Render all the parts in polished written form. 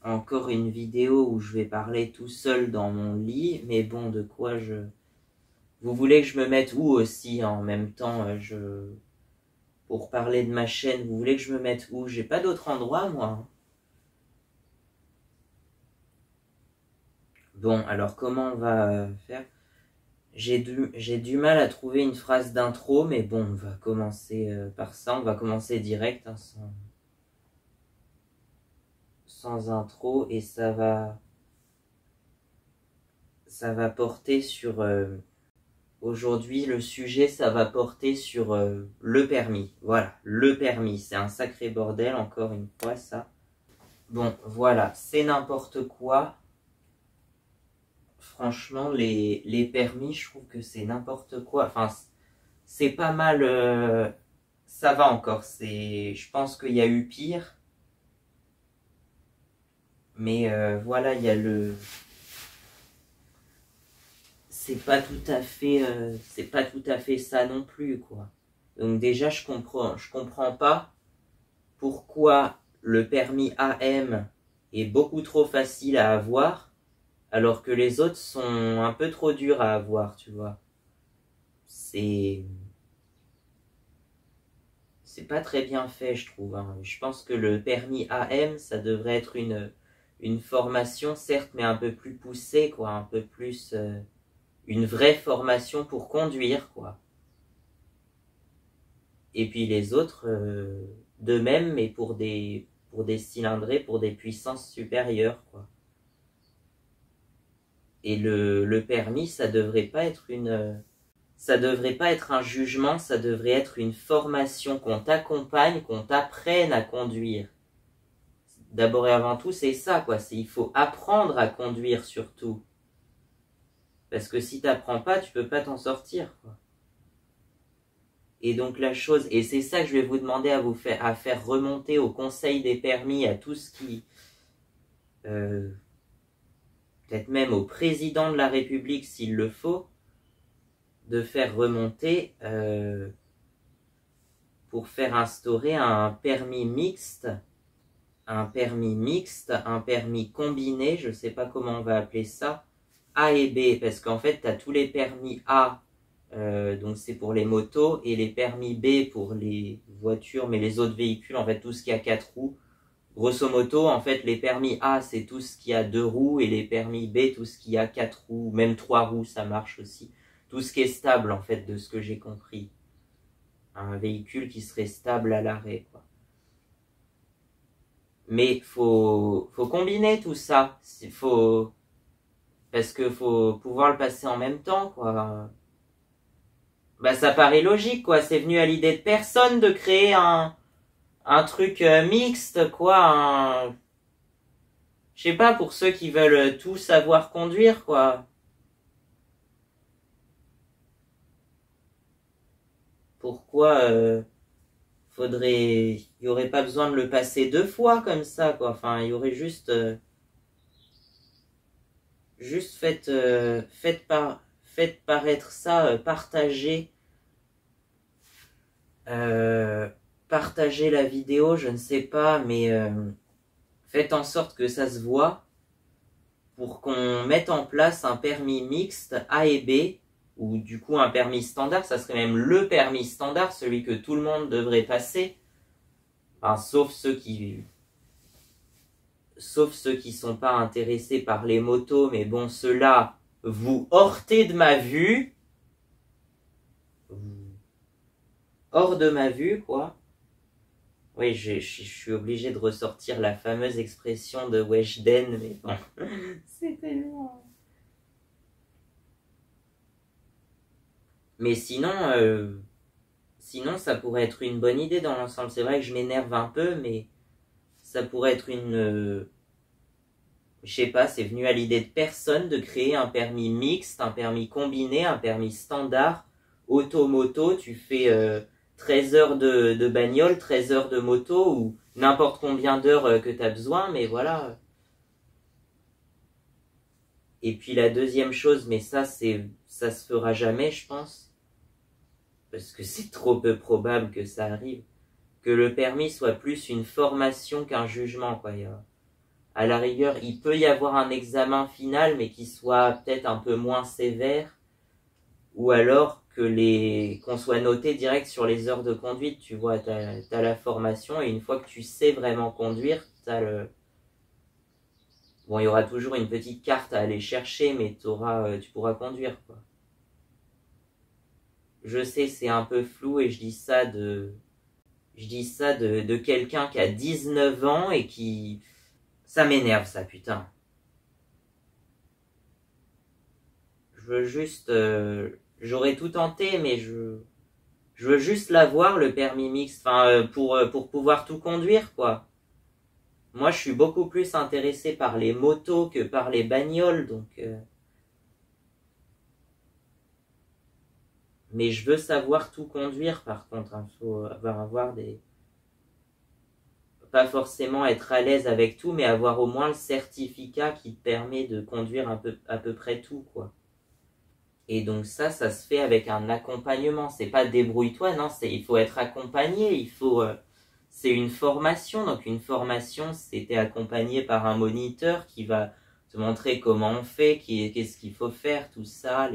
encore une vidéo où je vais parler tout seul dans mon lit, mais bon, de quoi je... Vous voulez que je me mette où aussi en même temps pour parler de ma chaîne, vous voulez que je me mette où? J'ai pas d'autre endroit, moi. Bon, alors comment on va faire? J'ai du mal à trouver une phrase d'intro, mais bon, on va commencer par ça. On va commencer direct, hein, sans intro, et ça va porter sur... aujourd'hui, le sujet, ça va porter sur le permis. Voilà, le permis. C'est un sacré bordel, encore une fois, ça. Bon, voilà, c'est n'importe quoi. Franchement, les permis, je trouve que c'est n'importe quoi. Enfin, c'est pas mal... ça va encore. Je pense qu'il y a eu pire. Mais voilà, il y a le... c'est pas tout à fait ça non plus, quoi. Donc déjà, je comprends pas pourquoi le permis AM est beaucoup trop facile à avoir, alors que les autres sont un peu trop durs à avoir, tu vois. C'est pas très bien fait, je trouve, hein. Je pense que le permis AM, ça devrait être une formation, certes, mais un peu plus poussée, quoi, un peu plus... une vraie formation pour conduire, quoi. Et puis les autres, de même, mais pour des cylindrées, pour des puissances supérieures, quoi. Et le permis, ça devrait pas être un jugement, ça devrait être une formation, qu'on t'accompagne, qu'on t'apprenne à conduire. D'abord et avant tout, c'est ça, quoi. Il faut apprendre à conduire, surtout. Parce que si t'apprends pas, tu peux pas t'en sortir, quoi. Et donc la chose, et c'est ça que je vais vous demander à faire remonter au Conseil des permis, à tout ce qui... peut-être même au président de la République s'il le faut, de faire remonter pour faire instaurer un permis mixte, un permis combiné, je ne sais pas comment on va appeler ça, A et B, parce qu'en fait, tu as tous les permis A, donc c'est pour les motos, et les permis B pour les voitures, mais les autres véhicules, en fait, tout ce qui a 4 roues. Grosso modo, en fait, les permis A, c'est tout ce qui a 2 roues, et les permis B, tout ce qui a 4 roues, même 3 roues, ça marche aussi. Tout ce qui est stable, en fait, de ce que j'ai compris. Un véhicule qui serait stable à l'arrêt, quoi. Mais faut combiner tout ça. Parce que faut pouvoir le passer en même temps, quoi. Bah, ça paraît logique, quoi. C'est venu à l'idée de personne de créer un truc mixte, quoi. Je sais pas, pour ceux qui veulent tout savoir conduire, quoi. Pourquoi il y aurait pas besoin de le passer 2 fois comme ça, quoi. Enfin, il y aurait juste faites paraître ça, partager la vidéo, je ne sais pas, mais faites en sorte que ça se voit pour qu'on mette en place un permis mixte A et B, ou du coup un permis standard, ça serait même le permis standard, celui que tout le monde devrait passer, enfin, sauf ceux qui sont pas intéressés par les motos, mais bon, ceux-là, vous heurtez de ma vue, hors de ma vue, quoi. Oui, je suis obligé de ressortir la fameuse expression de Weshden, mais bon, c'est tellement... Mais sinon, ça pourrait être une bonne idée dans l'ensemble. C'est vrai que je m'énerve un peu, mais ça pourrait être je sais pas, c'est venu à l'idée de personne de créer un permis mixte, un permis combiné, un permis standard, auto-moto, tu fais 13 heures de bagnole, 13 heures de moto, ou n'importe combien d'heures que tu as besoin, mais voilà. Et puis la deuxième chose, mais ça se fera jamais, je pense, parce que c'est trop peu probable que ça arrive, que le permis soit plus une formation qu'un jugement, quoi. À la rigueur, il peut y avoir un examen final, mais qui soit peut-être un peu moins sévère, ou alors qu'on soit noté direct sur les heures de conduite, tu vois, t'as la formation, et une fois que tu sais vraiment conduire, bon, il y aura toujours une petite carte à aller chercher, mais tu pourras conduire, quoi. Je sais, c'est un peu flou, et je dis ça de quelqu'un qui a 19 ans et qui... Ça m'énerve, ça, putain. Je veux juste... j'aurais tout tenté, mais je veux juste l'avoir, le permis mixte, enfin, pour pouvoir tout conduire, quoi. Moi, je suis beaucoup plus intéressé par les motos que par les bagnoles, donc... Mais je veux savoir tout conduire, par contre. Il faut avoir des... Pas forcément être à l'aise avec tout, mais avoir au moins le certificat qui te permet de conduire à peu près tout, quoi. Et donc ça se fait avec un accompagnement. C'est pas débrouille-toi, non, il faut être accompagné, c'est une formation. Donc une formation, c'était accompagné par un moniteur qui va te montrer comment on fait, qu'est-ce qu'il faut faire, tout ça,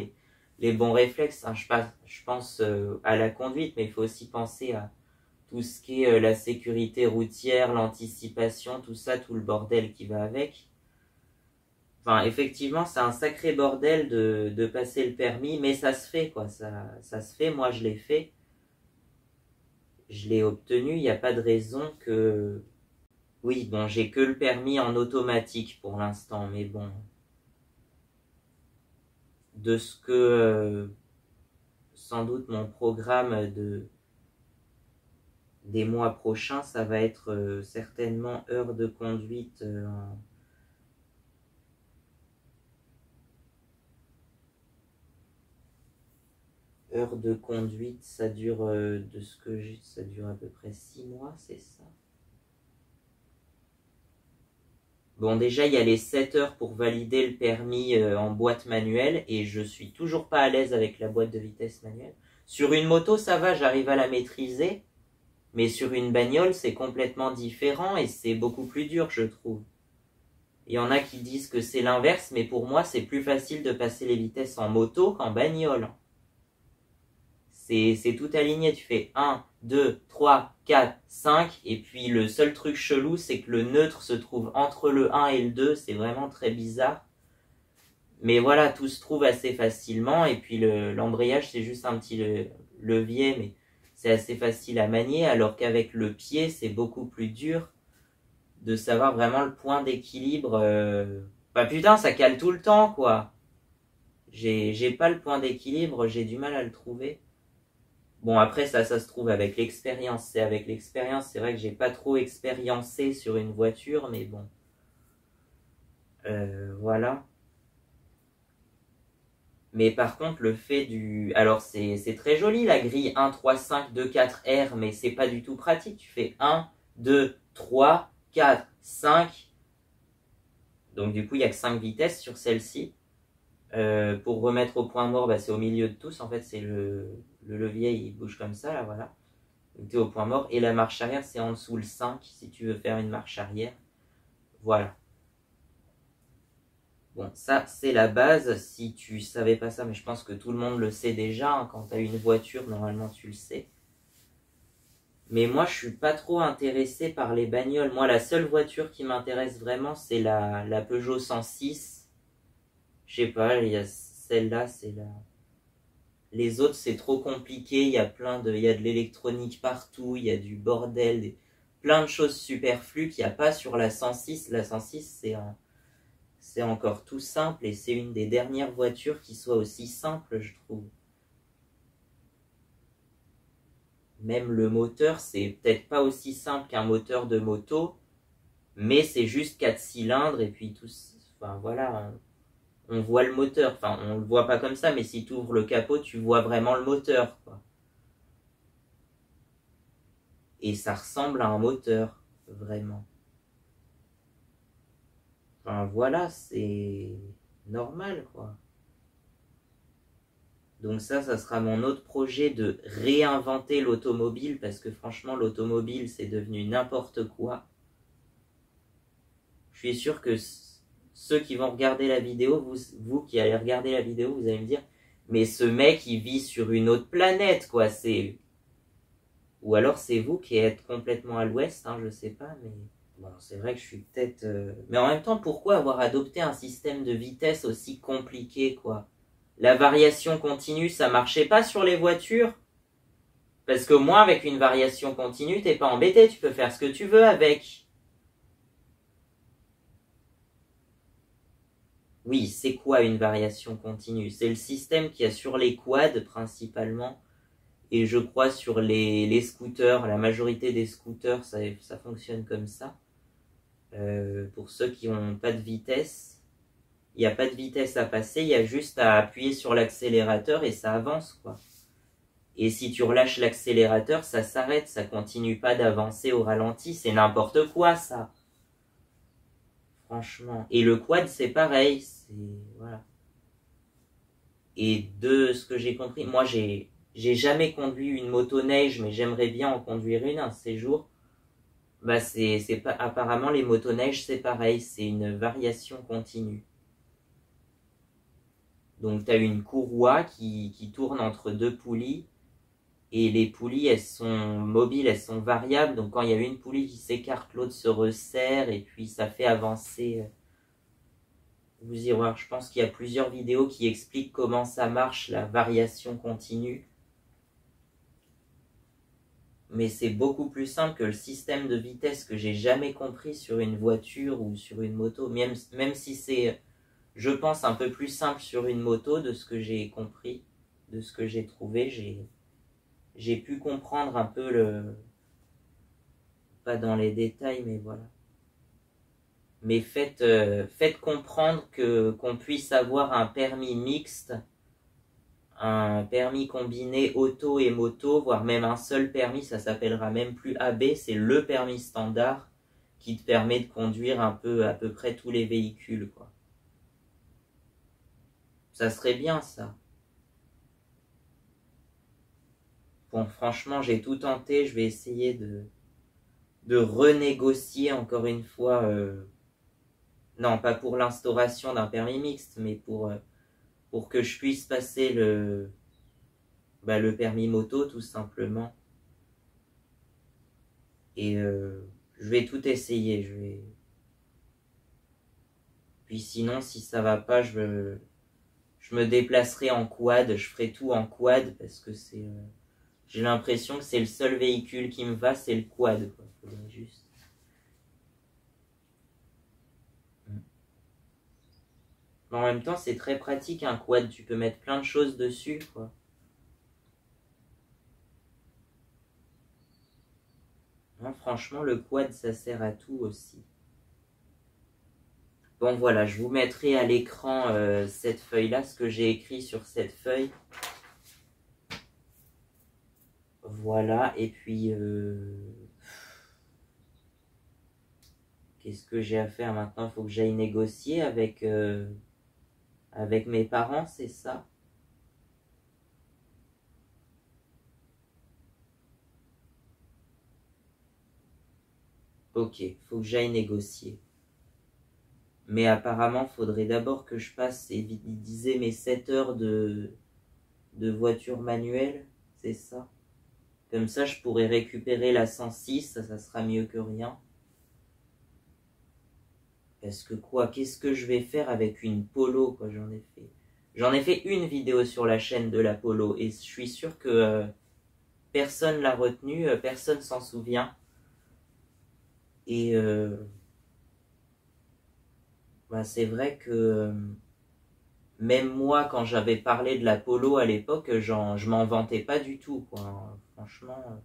les bons réflexes. Hein, je pense à la conduite, mais il faut aussi penser à tout ce qui est la sécurité routière, l'anticipation, tout ça, tout le bordel qui va avec. Enfin, effectivement, c'est un sacré bordel de passer le permis, mais ça se fait, quoi. Ça se fait, moi je l'ai fait. Je l'ai obtenu, il n'y a pas de raison que... Oui, bon, j'ai que le permis en automatique pour l'instant, mais bon. De ce que... sans doute mon programme des mois prochains, ça va être certainement heures de conduite heures de conduite, ça dure, de ce que j'ai, ça dure à peu près 6 mois, c'est ça? Bon, déjà, il y a les 7 heures pour valider le permis en boîte manuelle, et je suis toujours pas à l'aise avec la boîte de vitesse manuelle. Sur une moto, ça va, j'arrive à la maîtriser, mais sur une bagnole, c'est complètement différent, et c'est beaucoup plus dur, je trouve. Il y en a qui disent que c'est l'inverse, mais pour moi, c'est plus facile de passer les vitesses en moto qu'en bagnole. C'est tout aligné, tu fais 1, 2, 3, 4, 5, et puis le seul truc chelou, c'est que le neutre se trouve entre le 1 et le 2, c'est vraiment très bizarre. Mais voilà, tout se trouve assez facilement, et puis l'embrayage, c'est juste un petit levier, mais c'est assez facile à manier, alors qu'avec le pied, c'est beaucoup plus dur de savoir vraiment le point d'équilibre. Bah putain, ça cale tout le temps, quoi. J'ai pas le point d'équilibre, j'ai du mal à le trouver. Bon, après, ça se trouve avec l'expérience. C'est avec l'expérience, c'est vrai que j'ai pas trop expériencé sur une voiture, mais bon. Voilà. Mais par contre, le fait du... Alors, c'est très joli, la grille 1, 3, 5, 2, 4, R, mais c'est pas du tout pratique. Tu fais 1, 2, 3, 4, 5. Donc, du coup, il n'y a que 5 vitesses sur celle-ci. Pour remettre au point mort, bah, c'est au milieu de tous. En fait, c'est le levier, il bouge comme ça, là, voilà. Donc, tu es au point mort. Et la marche arrière, c'est en dessous le 5, si tu veux faire une marche arrière. Voilà. Bon, ça, c'est la base. Si tu savais pas ça, mais je pense que tout le monde le sait déjà, hein, quand tu as une voiture, normalement, tu le sais. Mais moi, je suis pas trop intéressé par les bagnoles. Moi, la seule voiture qui m'intéresse vraiment, c'est la Peugeot 106. Je sais pas, il y a celle-là, c'est la... Les autres, c'est trop compliqué. Il y a il y a de l'électronique partout, il y a du bordel, plein de choses superflues qu'il n'y a pas sur la 106. La 106, c'est encore tout simple, et c'est une des dernières voitures qui soit aussi simple, je trouve. Même le moteur, c'est peut-être pas aussi simple qu'un moteur de moto, mais c'est juste 4 cylindres, et puis tout. Enfin voilà, on voit le moteur. Enfin, on le voit pas comme ça, mais si tu ouvres le capot, tu vois vraiment le moteur, quoi. Et ça ressemble à un moteur, vraiment. Enfin voilà, c'est normal, quoi. Donc ça sera mon autre projet, de réinventer l'automobile, parce que franchement, l'automobile, c'est devenu n'importe quoi. Je suis sûr que ceux qui vont regarder la vidéo, vous qui allez regarder la vidéo, vous allez me dire, mais ce mec, il vit sur une autre planète, quoi. Ou alors c'est vous qui êtes complètement à l'ouest, hein, je sais pas, mais bon, c'est vrai que je suis peut-être. Mais en même temps, pourquoi avoir adopté un système de vitesse aussi compliqué, quoi? La variation continue, ça marchait pas sur les voitures? Parce que moi, avec une variation continue, t'es pas embêté, tu peux faire ce que tu veux avec. Oui, c'est quoi une variation continue? C'est le système qu'il y a sur les quads principalement, et je crois sur les scooters, la majorité des scooters, ça fonctionne comme ça. Pour ceux qui n'ont pas de vitesse, il n'y a pas de vitesse à passer, il y a juste à appuyer sur l'accélérateur et ça avance, quoi. Et si tu relâches l'accélérateur, ça s'arrête, ça continue pas d'avancer au ralenti, c'est n'importe quoi ça. Franchement. Et le quad c'est pareil, voilà. Et de ce que j'ai compris, moi j'ai jamais conduit une motoneige, mais j'aimerais bien en conduire une un de ces jours. Bah c'est pas, apparemment les motoneiges c'est pareil, c'est une variation continue. Donc tu as une courroie qui tourne entre deux poulies. Et les poulies, elles sont mobiles, elles sont variables. Donc quand il y a une poulie qui s'écarte, l'autre se resserre et puis ça fait avancer. Vous irez voir, je pense qu'il y a plusieurs vidéos qui expliquent comment ça marche, la variation continue. Mais c'est beaucoup plus simple que le système de vitesse que j'ai jamais compris sur une voiture ou sur une moto. Même si c'est, je pense, un peu plus simple sur une moto de ce que j'ai compris, de ce que j'ai trouvé. J'ai pu comprendre un peu pas dans les détails, mais voilà. Mais faites comprendre qu'on puisse avoir un permis mixte, un permis combiné auto et moto, voire même un seul permis, ça s'appellera même plus AB, c'est le permis standard qui te permet de conduire un peu, à peu près tous les véhicules, quoi. Ça serait bien, ça. Bon, franchement, j'ai tout tenté, je vais essayer de renégocier encore une fois, non, pas pour l'instauration d'un permis mixte, mais pour que je puisse passer le permis moto, tout simplement. Et je vais tout essayer, Puis sinon, si ça va pas, je me déplacerai en quad, je ferai tout en quad, parce que j'ai l'impression que c'est le seul véhicule qui me va, c'est le quad, quoi. Faudrait juste. Mais en même temps, c'est très pratique un quad, tu peux mettre plein de choses dessus, quoi. Non, franchement, le quad, ça sert à tout aussi. Bon, voilà, je vous mettrai à l'écran cette feuille-là, ce que j'ai écrit sur cette feuille. Voilà, et puis... qu'est-ce que j'ai à faire maintenant? Il faut que j'aille négocier avec mes parents, c'est ça? Ok, faut que j'aille négocier. Mais apparemment, faudrait d'abord que je passe, et il disait mes 7 heures de voiture manuelle, c'est ça? Comme ça, je pourrais récupérer la 106, ça sera mieux que rien. Parce que quoi, qu'est-ce que je vais faire avec une Polo, quoi, J'en ai fait une vidéo sur la chaîne de la Polo, et je suis sûr que personne l'a retenue, personne s'en souvient. Et c'est vrai que même moi, quand j'avais parlé de la Polo à l'époque, je m'en vantais pas du tout, quoi. Franchement,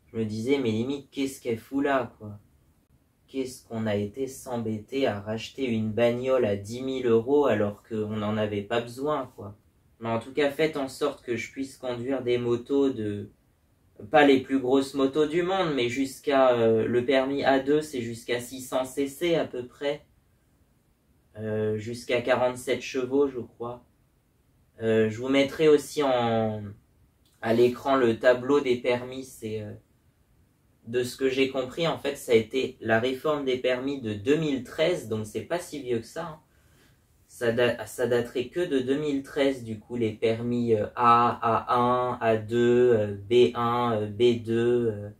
je me disais, mais limite, qu'est-ce qu'elle fout là, quoi? Qu'est-ce qu'on a été s'embêter à racheter une bagnole à 10 000 € alors qu'on n'en avait pas besoin, quoi. Mais en tout cas, faites en sorte que je puisse conduire des motos pas les plus grosses motos du monde, mais jusqu'à... le permis A2, c'est jusqu'à 600 cc à peu près. Jusqu'à 47 chevaux, je crois. Je vous mettrai aussi à l'écran le tableau des permis. C'est de ce que j'ai compris, en fait, ça a été la réforme des permis de 2013, donc c'est pas si vieux que ça. Hein. Ça daterait que de 2013, du coup, les permis A, A1, A2, B1, B2,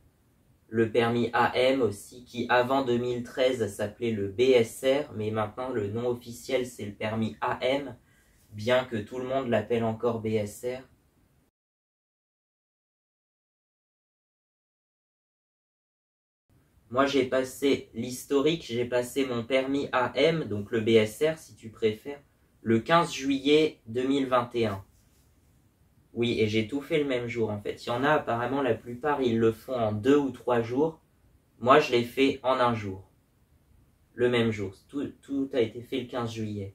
le permis AM aussi, qui avant 2013 s'appelait le BSR, mais maintenant le nom officiel c'est le permis AM, bien que tout le monde l'appelle encore BSR. Moi j'ai passé l'historique, j'ai passé mon permis AM, donc le BSR si tu préfères, le 15 juillet 2021. Oui, et j'ai tout fait le même jour en fait. Il y en a apparemment, la plupart ils le font en 2 ou 3 jours. Moi je l'ai fait en un jour. Le même jour. Tout a été fait le 15 juillet.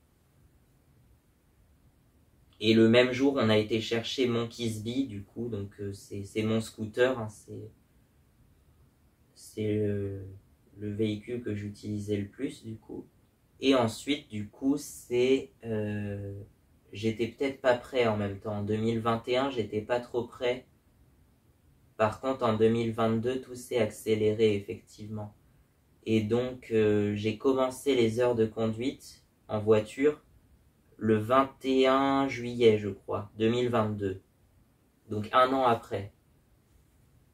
Et le même jour, on a été chercher mon Kisby, du coup, donc c'est mon scooter, hein, c'est le véhicule que j'utilisais le plus, du coup. Et ensuite, du coup, j'étais peut-être pas prêt en même temps. En 2021, j'étais pas trop prêt. Par contre, en 2022, tout s'est accéléré, effectivement. Et donc, j'ai commencé les heures de conduite en voiture le 21 juillet, je crois, 2022. Donc un an après.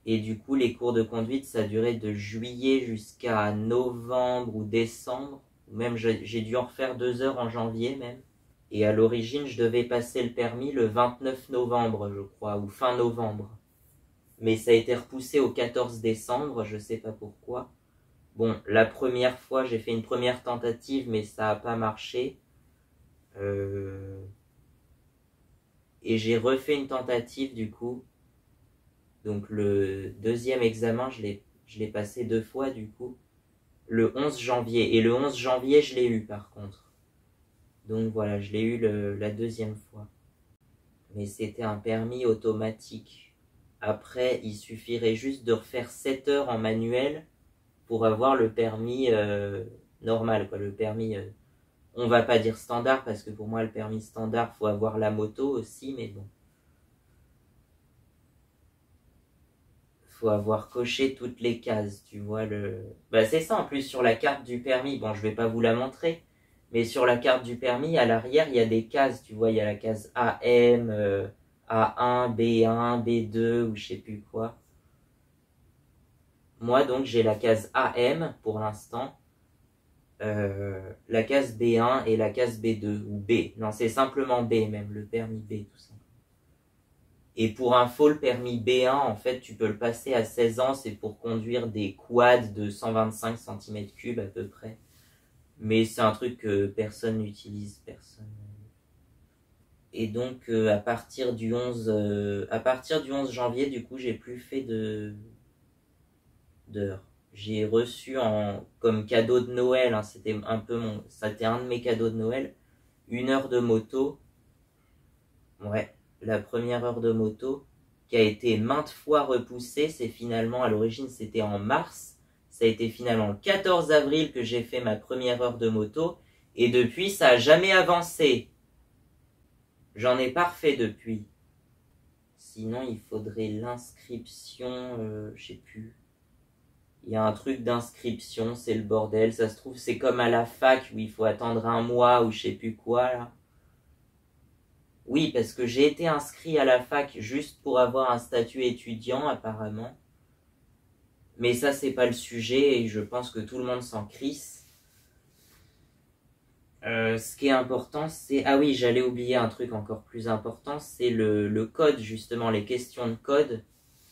Et du coup, les cours de conduite, ça durait de juillet jusqu'à novembre ou décembre. Même j'ai dû en refaire 2 heures en janvier même. Et à l'origine, je devais passer le permis le 29 novembre, je crois, ou fin novembre. Mais ça a été repoussé au 14 décembre, je sais pas pourquoi. Bon, la première fois, j'ai fait une première tentative, mais ça n'a pas marché. Et j'ai refait une tentative du coup. Donc le deuxième examen, je l'ai passé 2 fois du coup. Le 11 janvier. Et le 11 janvier, je l'ai eu par contre. Donc voilà, je l'ai eu la deuxième fois. Mais c'était un permis automatique. Après, il suffirait juste de refaire 7 heures en manuel pour avoir le permis normal, quoi. Le permis, on va pas dire standard, parce que pour moi, le permis standard, faut avoir la moto aussi, mais bon. Faut avoir coché toutes les cases, tu vois Bah c'est ça en plus sur la carte du permis. Bon, je vais pas vous la montrer, mais sur la carte du permis, à l'arrière, il y a des cases, tu vois, il y a la case AM, A1, B1, B2 ou je sais plus quoi. Moi donc j'ai la case AM pour l'instant, la case B1 et la case B2 ou B. Non, c'est simplement B même, le permis B tout ça. Et pour info, le permis B1, en fait, tu peux le passer à 16 ans, c'est pour conduire des quads de 125 cm3 à peu près. Mais c'est un truc que personne n'utilise, personne. Et donc, à partir du 11 janvier, du coup, j'ai plus fait d'heures. J'ai reçu comme cadeau de Noël, hein, c'était un de mes cadeaux de Noël, 1 heure de moto. Ouais. La première heure de moto, qui a été maintes fois repoussée, c'est finalement, à l'origine c'était en mars, ça a été finalement le 14 avril que j'ai fait ma première heure de moto, et depuis ça a jamais avancé. J'en ai pas refait depuis. Sinon il faudrait l'inscription, je sais plus. Il y a un truc d'inscription, c'est le bordel, ça se trouve c'est comme à la fac où il faut attendre un mois ou je sais plus quoi là. Oui, parce que j'ai été inscrit à la fac juste pour avoir un statut étudiant, apparemment. Mais ça, c'est pas le sujet et je pense que tout le monde s'en crisse. Ce qui est important, c'est... Ah oui, j'allais oublier un truc encore plus important, c'est le code, justement, les questions de code.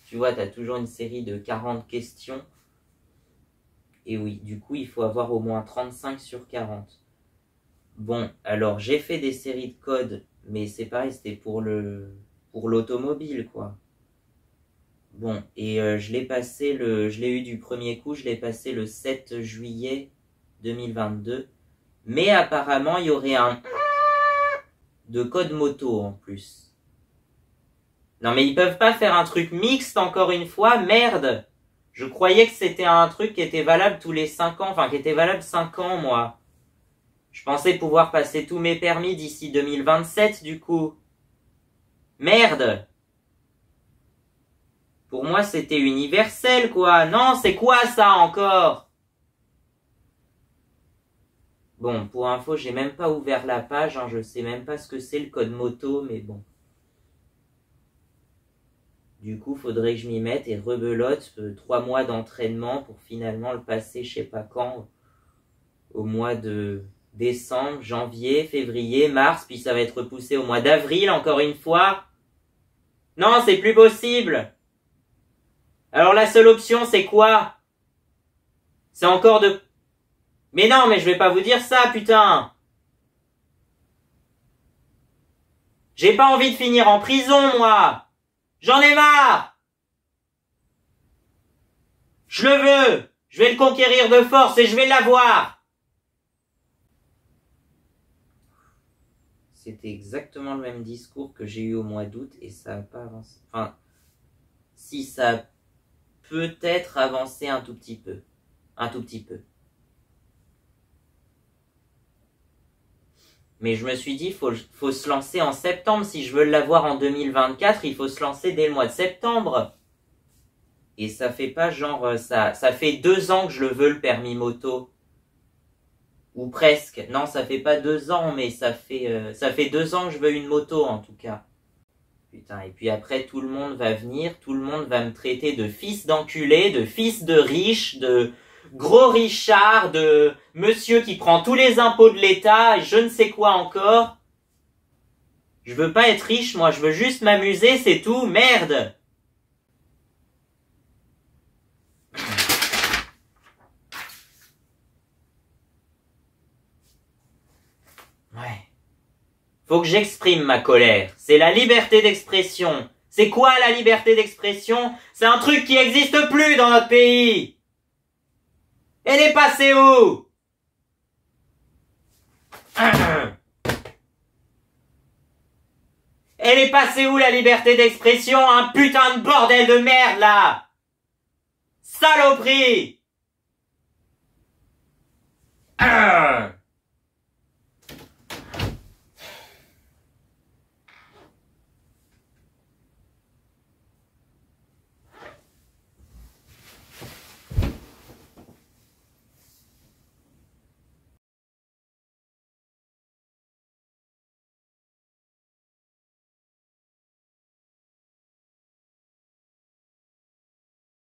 Tu vois, tu as toujours une série de 40 questions. Et oui, du coup, il faut avoir au moins 35 sur 40. Bon, alors j'ai fait des séries de codes, mais c'est pareil, c'était pour l'automobile, quoi. Bon, et je l'ai eu du premier coup, je l'ai passé le 7 juillet 2022. Mais apparemment, il y aurait un de code moto en plus. Non mais ils peuvent pas faire un truc mixte encore une fois, merde. Je croyais que c'était un truc qui était valable tous les 5 ans, enfin qui était valable 5 ans moi. Je pensais pouvoir passer tous mes permis d'ici 2027 du coup. Merde. Pour moi, c'était universel, quoi. Non, c'est quoi ça encore? Bon, pour info, j'ai même pas ouvert la page, hein, je sais même pas ce que c'est le code moto, mais bon. Du coup, faudrait que je m'y mette et rebelote 3 mois d'entraînement pour finalement le passer, je sais pas quand, au mois de décembre, janvier, février, mars, puis ça va être repoussé au mois d'avril, encore une fois. Non, c'est plus possible. Alors la seule option, c'est quoi? C'est encore de... Mais non, mais je vais pas vous dire ça, putain. J'ai pas envie de finir en prison, moi. J'en ai marre. Je le veux. Je vais le conquérir de force et je vais l'avoir. C'était exactement le même discours que j'ai eu au mois d'août et ça n'a pas avancé. Enfin, si ça a peut-être avancé un tout petit peu. Un tout petit peu. Mais je me suis dit, faut se lancer en septembre. Si je veux l'avoir en 2024, il faut se lancer dès le mois de septembre. Et ça fait pas genre... Ça fait 2 ans que je le veux, le permis moto. Ou presque. Non, ça fait pas 2 ans, mais ça fait 2 ans que je veux une moto, en tout cas. Putain, et puis après, tout le monde va venir, tout le monde va me traiter de fils d'enculé, de fils de riche, de gros Richard, de monsieur qui prend tous les impôts de l'État, et je ne sais quoi encore. Je veux pas être riche, moi, je veux juste m'amuser, c'est tout, merde! Ouais. Faut que j'exprime ma colère. C'est la liberté d'expression. C'est quoi la liberté d'expression? C'est un truc qui n'existe plus dans notre pays. Elle est passée où? Elle est passée où la liberté d'expression? Un putain de bordel de merde là! Saloperie!